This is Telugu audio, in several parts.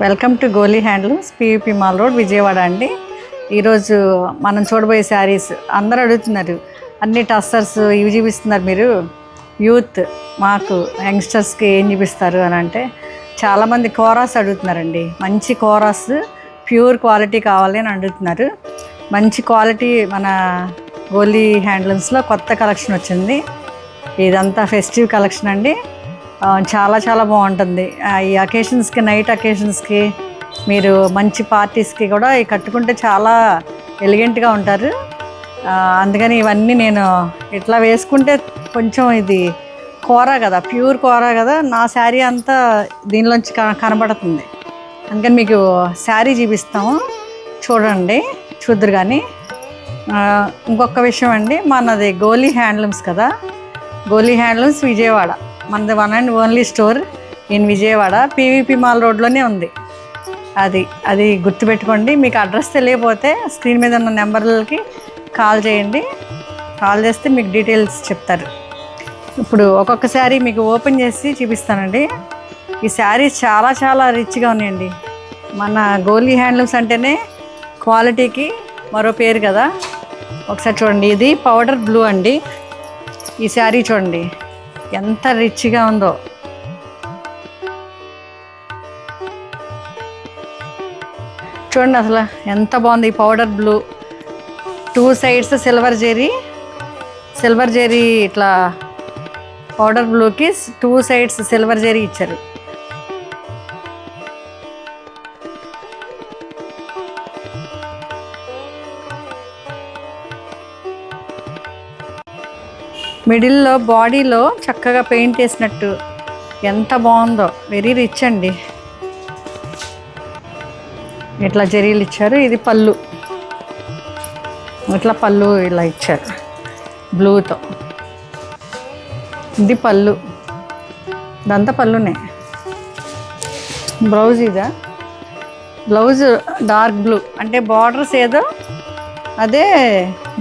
Welcome to Goli handlooms, PVP mall road, Vijayawada అండి. ఈరోజు మనం చూడబోయే శారీస్ అందరూ అడుగుతున్నారు, అన్ని టస్సర్స్ ఇవి చూపిస్తున్నారు మీరు, యూత్ మాకు యంగ్స్టర్స్కి ఏం చూపిస్తారు అని అంటే చాలామంది కోరాస్ అడుగుతున్నారండి. మంచి కోరాస్ ప్యూర్ క్వాలిటీ కావాలి అని అడుగుతున్నారు. మంచి క్వాలిటీ మన గోలీ హ్యాండ్లూమ్స్లో కొత్త కలెక్షన్ వచ్చింది. ఇదంతా ఫెస్టివ్ కలెక్షన్ అండి. చాలా చాలా బాగుంటుంది. ఈ అకేషన్స్కి, నైట్ అకేషన్స్కి, మీరు మంచి పార్టీస్కి కూడా ఇవి కట్టుకుంటే చాలా ఎలిగెంట్గా ఉంటారు. అందుకని ఇవన్నీ నేను ఇట్లా వేసుకుంటే కొంచెం ఇది కోరా కదా, ప్యూర్ కోరా కదా, నా శారీ అంతా దీనిలోంచి కనబడుతుంది. అందుకని మీకు శారీ చూపిస్తాము, చూడండి, చూద్దరు. కానీ ఇంకొక విషయం అండి, మనది గోలీ హ్యాండ్లూమ్స్ కదా, గోలీ హ్యాండ్లూమ్స్ విజయవాడ, మనది one and only store in Vijayawada, PVP mall రోడ్లోనే ఉంది. అది గుర్తుపెట్టుకోండి. మీకు అడ్రస్ తెలియకపోతే స్క్రీన్ మీద ఉన్న నెంబర్లకి కాల్ చేయండి. కాల్ చేస్తే మీకు డీటెయిల్స్ చెప్తారు. ఇప్పుడు ఒక్కొక్క శారీ మీకు ఓపెన్ చేసి చూపిస్తానండి. ఈ శారీస్ చాలా చాలా రిచ్గా ఉన్నాయండి. మన గోలీ హ్యాండ్లూమ్స్ అంటేనే క్వాలిటీకి మరో పేరు కదా. ఒకసారి చూడండి, ఇది పౌడర్ బ్లూ అండి. ఈ శారీ చూడండి ఎంత రిచ్గా ఉందో. చూడండి అసలు ఎంత బాగుంది. ఈ powder blue, 2 sides silver zari ఇట్లా పౌడర్ బ్లూకి 2 సైడ్స్ సిల్వర్ జెరీ ఇచ్చారు. మిడిల్లో బాడీలో చక్కగా పెయింట్ వేసినట్టు ఎంత బాగుందో. వెరీ రిచ్ అండి. ఇట్లా జరీలు ఇచ్చారు. ఇది పళ్ళు, ఇట్లా పళ్ళు ఇలా ఇచ్చారు బ్లూతో. ఇది పళ్ళు, ఇదంతా పళ్ళునే. బ్లౌజ్ ఇదా, బ్లౌజ్ డార్క్ బ్లూ, అంటే బార్డర్స్ ఏదో అదే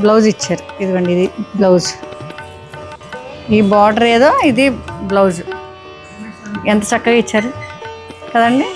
బ్లౌజ్ ఇచ్చారు. ఇదిగోండి, ఇది బ్లౌజ్, ఈ బార్డర్ ఏదో ఇది బ్లౌజ్. ఎంత చక్కగా ఇచ్చారు కదండి.